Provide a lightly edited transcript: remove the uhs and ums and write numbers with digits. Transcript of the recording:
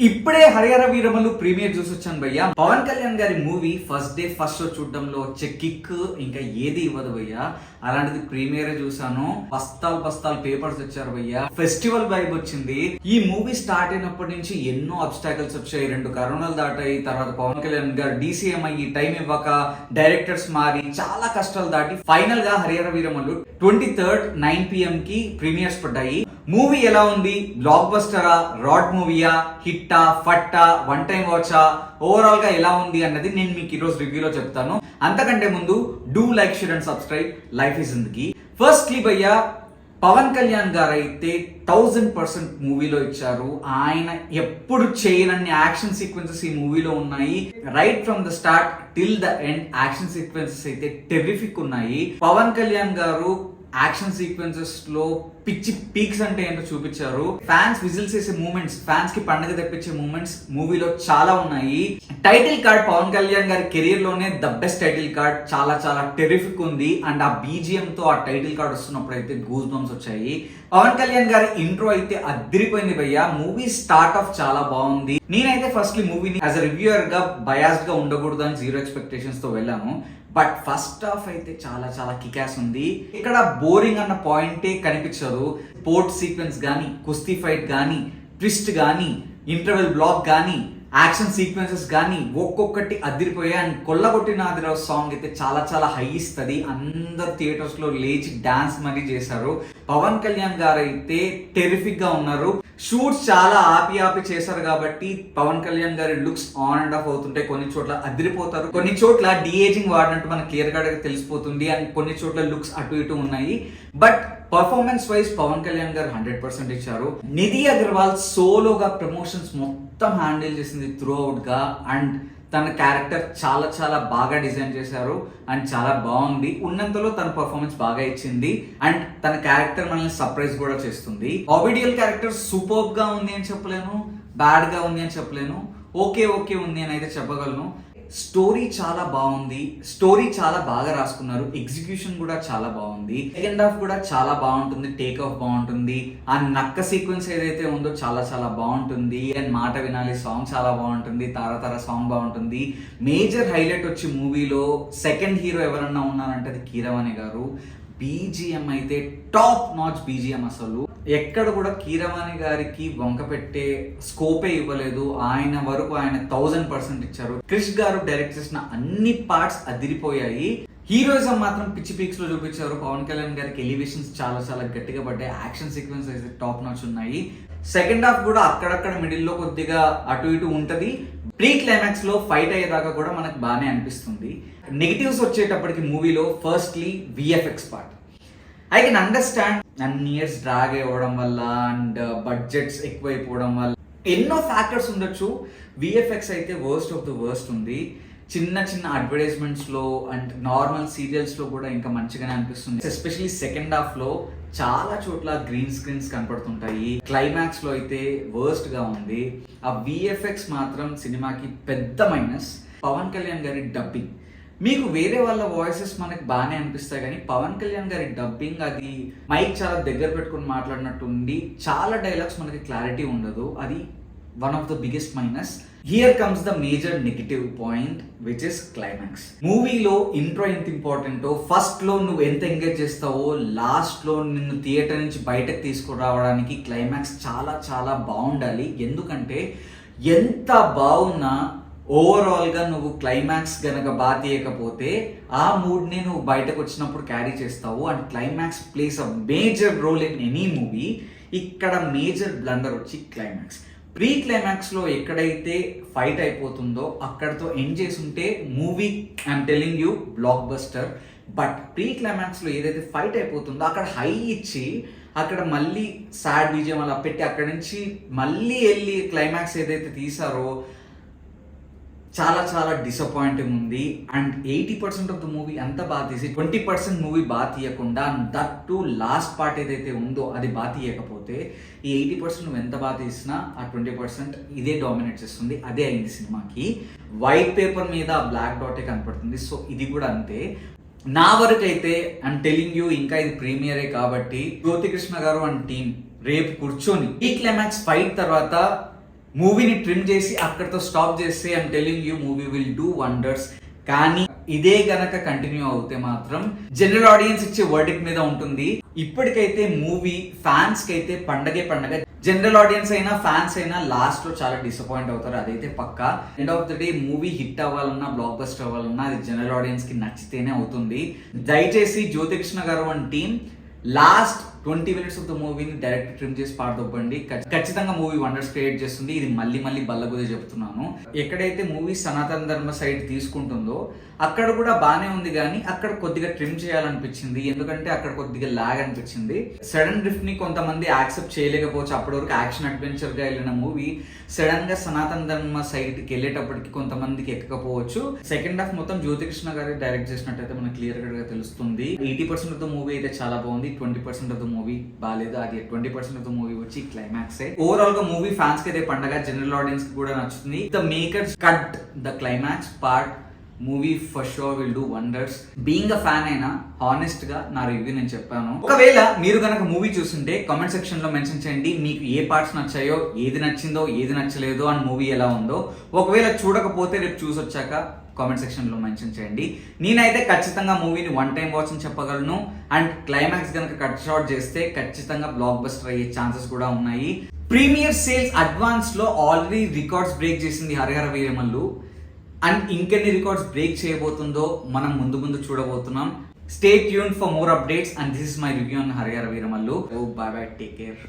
ఇప్పుడే హరిహర వీరమలు ప్రీమియర్ చూసి వచ్చాను భయ్యా. పవన్ కళ్యాణ్ గారి movie first day first show చూడడంలో వచ్చే కిక్ ఇంకా ఏది ఇవ్వదు భయ్యా. అలాంటిది ప్రీమియర్ చూసాను. బస్తాలు పేపర్స్ వచ్చారు భయ్యా. ఫెస్టివల్ వైబ్ వచ్చింది. ఈ మూవీ స్టార్ట్ అయినప్పటి నుంచి ఎన్నో అబ్స్టాకల్స్ వచ్చాయి. 2 కరోనాలు దాటాయి. తర్వాత పవన్ కళ్యాణ్ గారు DCM అయ్యి టైం ఇవ్వక డైరెక్టర్స్ మారి చాలా కష్టాలు దాటి ఫైనల్ గా హరిహర వీరమలు 23rd 9 PM కి ప్రీమియర్స్ పడ్డాయి. మూవీ ఎలా ఉంది? బ్లాక్ బస్టరా, రాడ్ మూవీయా, హిట్టా, ఫట్టా, వన్ టైం వాచా, ఓవరాల్ గా ఎలా ఉంది అన్నది నేను మీకు ఈరోజు రివ్యూలో చెప్తాను. అంతకంటే ముందు do like, share and subscribe life is Zindagi. Firstly భయ్యా, పవన్ కళ్యాణ్ గారు అయితే 1000% మూవీలో ఇచ్చారు. ఆయన ఎప్పుడు చేయనన్ని యాక్షన్ సీక్వెన్సెస్ ఈ మూవీలో ఉన్నాయి. Right from the start till the end action sequences అయితే టెర్రిఫిక్ ఉన్నాయి. పవన్ కళ్యాణ్ గారు యాక్షన్ సీక్వెన్సెస్ లో పిచ్చి పీక్స్ అంటే ఏంటో చూపించారు. ఫ్యాన్స్ విజిల్స్ చేసే మూమెంట్స్, ఫ్యాన్స్ కి పండుగ తెప్పించే మూమెంట్స్ మూవీలో చాలా ఉన్నాయి. టైటిల్ కార్డ్ పవన్ కళ్యాణ్ గారి కెరీర్ లోనే ద బెస్ట్ టైటిల్ కార్డ్. చాలా చాలా టెరిఫిక్ ఉంది. అండ్ ఆ BGM తో ఆ టైటిల్ కార్డ్ వస్తున్నప్పుడు అయితే గూస్ బంప్స్ వచ్చాయి. పవన్ కళ్యాణ్ గారి ఇంట్రో అయితే అద్దరిపోయింది భయ్యా. మూవీ స్టార్ట్ ఆఫ్ చాలా బాగుంది. నేనైతే ఫస్ట్లీ మూవీని యాజ్ అ రివ్యూయర్ గా బయాస్డ్ గా ఉండకూడదు అని 0 ఎక్స్పెక్టేషన్స్ తో వెళ్ళాను. బట్ ఫస్ట్ హాఫ్ అయితే చాలా చాలా కికాస్ ఉంది. ఇక్కడ బోరింగ్ అన్న పాయింటే కనిపించదు. స్పోర్ట్స్ సీక్వెన్స్ గానీ, కుస్తీ ఫైట్ గానీ, ట్విస్ట్ గానీ, ఇంటర్వెల్ బ్లాక్ గానీ, యాక్షన్ సీక్వెన్సెస్ గానీ ఒక్కొక్కటి అదిరిపోయాయి. అండ్ కొల్లగొట్టిన ఆదిరావు సాంగ్ అయితే చాలా చాలా హై ఇస్తుంది. అందరు థియేటర్స్ లో లేచి డాన్స్ మరీ చేశారు. పవన్ కళ్యాణ్ గారు అయితే టెరిఫిక్ గా ఉన్నారు. షూట్స్ చాలా ఆపి చేశారు కాబట్టి పవన్ కళ్యాణ్ గారి లుక్స్ ఆన్ అండ్ ఆఫ్ అవుతుంటాయి. కొన్ని చోట్ల అదిరిపోతారు, కొన్ని చోట్ల డిఏజింగ్ వాడినట్టు మనకు క్లియర్ గా తెలిసిపోతుంది. అండ్ కొన్ని చోట్ల లుక్స్ అటు ఇటు ఉన్నాయి. But performance wise Pawan Kalyan గారు 100% ఇచ్చారు. నిధి అగర్వాల్ సోలోగా ప్రమోషన్స్ మొత్తం హ్యాండిల్ చేసింది త్రూ అవుట్ గా. అండ్ తన క్యారెక్టర్ చాలా చాలా బాగా డిజైన్ చేశారు. అండ్ చాలా బాగుంది. ఉన్నంతలో తన పర్ఫార్మెన్స్ బాగా ఇచ్చింది. అండ్ తన క్యారెక్టర్ మనల్ని సర్ప్రైజ్ కూడా చేస్తుంది. ఆవిడియల్ క్యారెక్టర్ సూపర్ గా ఉంది అని చెప్పలేను, బ్యాడ్ గా ఉంది అని చెప్పలేను, ఓకే ఉంది అని అయితే చెప్పగలను. స్టోరీ చాలా బాగుంది. స్టోరీ చాలా బాగా రాసుకున్నారు. ఎగ్జిక్యూషన్ కూడా చాలా బాగుంది. సెకండ్ హాఫ్ కూడా చాలా బాగుంటుంది. టేక్ ఆఫ్ బాగుంటుంది. ఆ నక్క సీక్వెన్స్ ఏదైతే ఉందో చాలా చాలా బాగుంటుంది. అండ్ మాట వినాలి సాంగ్ చాలా బాగుంటుంది. తార సాంగ్ బాగుంటుంది. మేజర్ హైలైట్ వచ్చి మూవీలో సెకండ్ హీరో ఎవరన్నా ఉన్నారంటే అది కీరవాణి గారు. BGM అయితే టాప్ నాచ్ BGM. అసలు ఎక్కడ కూడా కీరవాణి గారికి వంక పెట్టే స్కోపే ఇవ్వలేదు. ఆయన వరకు ఆయన 1000% ఇచ్చారు. క్రిష్ గారు డైరెక్ట్ చేసిన అన్ని పార్ట్స్ అదిరిపోయాయి. హీరోయిజం మాత్రం పిచ్చి పీక్స్ లో చూపించారు. పవన్ కళ్యాణ్ గారికి ఎలివేషన్స్ చాలా చాలా గట్టిగా పడ్డాయి. యాక్షన్ సీక్వెన్స్ అయితే టాప్ నాచ్ ఉన్నాయి. సెకండ్ హాఫ్ కూడా అక్కడక్కడ మిడిల్ లో కొద్దిగా అటు ఇటు ఉంటది. ప్రీ క్లైమాక్స్ లో ఫైట్ అయ్యేదాకా కూడా మనకు బాగానే అనిపిస్తుంది. నెగిటివ్స్ వచ్చేటప్పటికి మూవీలో firstly VFX part. I can understand అన్ని ఇయర్స్ డ్రాగ్ అవ్వడం వల్ల అండ్ బడ్జెట్స్ ఎక్కువైపోవడం వల్ల ఎన్నో ఫ్యాక్టర్స్ ఉండొచ్చు. VFX అయితే వర్స్ట్ ఆఫ్ ద వర్స్ట్ ఉంది. చిన్న అడ్వర్టైజ్మెంట్స్ లో అండ్ నార్మల్ సీరియల్స్ లో కూడా ఇంకా మంచిగానే అనిపిస్తుంది. ఎస్పెషల్లీ సెకండ్ హాఫ్ లో చాలా చోట్ల గ్రీన్ స్క్రీన్స్ కనపడుతుంటాయి. క్లైమాక్స్ లో అయితే వర్స్ట్ గా ఉంది. ఆ VFX మాత్రం సినిమాకి పెద్ద మైనస్. పవన్ కళ్యాణ్ గారి డబ్బింగ్, మీకు వేరే వాళ్ళ వాయిసెస్ మనకి బాగానే అనిపిస్తాయి కానీ పవన్ కళ్యాణ్ గారి డబ్బింగ్ అది మైక్ చాలా దగ్గర పెట్టుకుని మాట్లాడినట్టు ఉండి చాలా డైలాగ్స్ మనకి క్లారిటీ ఉండదు. అది one of the biggest minus. Here comes the major negative point which is climax. మూవీలో ఇంట్రో ఎంత ఇంపార్టెంటో, ఫస్ట్ లో నువ్వు ఎంత ఎంగేజ్ చేస్తావో, లాస్ట్ లో నిన్ను థియేటర్ నుంచి బయటకు తీసుకురావడానికి క్లైమాక్స్ చాలా చాలా బాగుండాలి. ఎందుకంటే ఎంత బాగున్నా ఓవరాల్ గా నువ్వు క్లైమాక్స్ గనక బాగా తీయకపోతే ఆ మూడ్ ని నువ్వు బయటకు వచ్చినప్పుడు క్యారీ చేస్తావు. And climax plays a major role in any movie. ఇక్కడ మేజర్ బ్లండర్ వచ్చి క్లైమాక్స్. ప్రీ క్లైమాక్స్ లో ఎక్కడైతే ఫైట్ అయిపోతుందో అక్కడతో ఎండ్ చేసి ఉంటే movie I'm telling you blockbuster. But pre climax లో ఏదైతే ఫైట్ అయిపోతుందో అక్కడ హై ఇచ్చి అక్కడ మళ్ళీ సాడ్ BGM అలా పెట్టి అక్కడ నుంచి మళ్ళీ వెళ్ళి క్లైమాక్స్ ఏదైతే తీసారో చాలా చాలా డిసప్పాయింటింగ్ ఉంది. అండ్ 80% ఆఫ్ ద మూవీ అంతా బాగా తీసి 20% మూవీ బాగా తీయకుండా దట్ టు లాస్ట్ పార్ట్ ఏదైతే ఉందో అది బాగా తీయకపోతే ఈ 80% నువ్వు ఎంత బాగా తీసినా ఆ 20% ఇదే డామినేట్ చేస్తుంది. అదే అయింది సినిమాకి. వైట్ పేపర్ మీద బ్లాక్ డాటే కనపడుతుంది. సో ఇది కూడా అంతే. నా వరకు అయితే ఐఎమ్ టెలింగ్ యూ, ఇంకా ఇది ప్రీమియరే కాబట్టి జ్యోతి కృష్ణ గారు అండ్ టీమ్ రేపు కూర్చొని ఈ క్లైమాక్స్ ఫైట్ తర్వాత మూవీని ట్రిమ్ చేసి అక్కడితో స్టాప్ చేస్తే I'm telling you movie will do wonders. కానీ ఇదే గనక కంటిన్యూ అవుతే మాత్రం జనరల్ ఆడియన్స్ ఇచ్చే వర్డిక్ట్ మీద ఉంటుంది. ఇప్పటికైతే మూవీ ఫ్యాన్స్ కి అయితే పండగే పండగ. జనరల్ ఆడియన్స్ అయినా ఫ్యాన్స్ అయినా లాస్ట్ లో చాలా డిసప్పాయింట్ అవుతారు, అదైతే పక్కా. End of the day movie hit అవ్వాలన్నా బ్లాక్ బస్టర్ అవ్వాలన్నా అది జనరల్ ఆడియన్స్ కి నచ్చితేనే అవుతుంది. దయచేసి జ్యోతికృష్ణ గారు and team last 20 minutes of the మూవీని డైరెక్ట్ ట్రిమ్ చేసి పాడదొబ్బండి. ఖచ్చితంగా మూవీ వండర్స్ క్రియేట్ చేస్తుంది. ఇది మళ్ళీ బల్లగుదే చెప్తున్నాను. ఎక్కడైతే మూవీ సనాతన ధర్మ సైడ్ తీసుకుంటుందో అక్కడ కూడా బానే ఉంది, కానీ అక్కడ కొద్దిగా ట్రిమ్ చేయాలనిపించింది. ఎందుకంటే అక్కడ కొద్దిగా లాగ్ అనిపించింది. సడన్ డ్రిఫ్ట్ ని కొంతమంది యాక్సెప్ట్ చేయలేకపోవచ్చు. అప్పటి వరకు యాక్షన్ అడ్వెంచర్ గా వెళ్ళిన మూవీ సడన్ గా సనాతన ధర్మ సైడ్ కి వెళ్ళేటప్పటికి కొంతమందికి ఎక్కకపోవచ్చు. సెకండ్ హాఫ్ మొత్తం జ్యోతికృష్ణ గారి డైరెక్ట్ చేసినట్టయితే మనకు క్లియర్ గా తెలుస్తుంది. 80% ఆఫ్ ద మూవీ అయితే చాలా బాగుంది, 20% ఆఫ్ ద మూవీ బాగాలేదు. అది 20% ఆఫ్ ద మూవీ వచ్చి క్లైమాక్స్. ఓవరాల్ గా మూవీ ఫ్యాన్స్ కి అయితే పండగ, జనరల్ ఆడియన్స్ కి కూడా నచ్చుతుంది. The makers cut the climax part, movie for sure will do wonders. Being a fan అయినా హానెస్ట్ గా నా రివ్యూ నేను చెప్పాను. ఒకవేళ మీరు కనుక మూవీ చూస్తుంటే కామెంట్ సెక్షన్ లో మెన్షన్ చేయండి మీకు ఏ పార్ట్స్ నచ్చాయో, ఏది నచ్చిందో, ఏది నచ్చలేదో, అండ్ మూవీ ఎలా ఉందో. ఒకవేళ చూడకపోతే రేపు చూసొచ్చాక కామెంట్ సెక్షన్ లో మెన్షన్ చేయండి. నేనైతే ఖచ్చితంగా మూవీని 1 time వాచ్ అని చెప్పగలను. అండ్ క్లైమాక్స్ కనుక కట్ షాట్ చేస్తే ఖచ్చితంగా బ్లాక్ బస్టర్ అయ్యే ఛాన్సెస్ కూడా ఉన్నాయి. ప్రీమియర్ సేల్స్ అడ్వాన్స్ లో ఆల్రెడీ రికార్డ్స్ బ్రేక్ చేసింది హరిహర వీరమల్లు. అండ్ ఇంకెన్ని రికార్డ్స్ బ్రేక్ చేయబోతుందో మనం ముందు చూడబోతున్నాం. Stay tuned for more updates and this is my review on Harihara Veeramallu. By by, take care.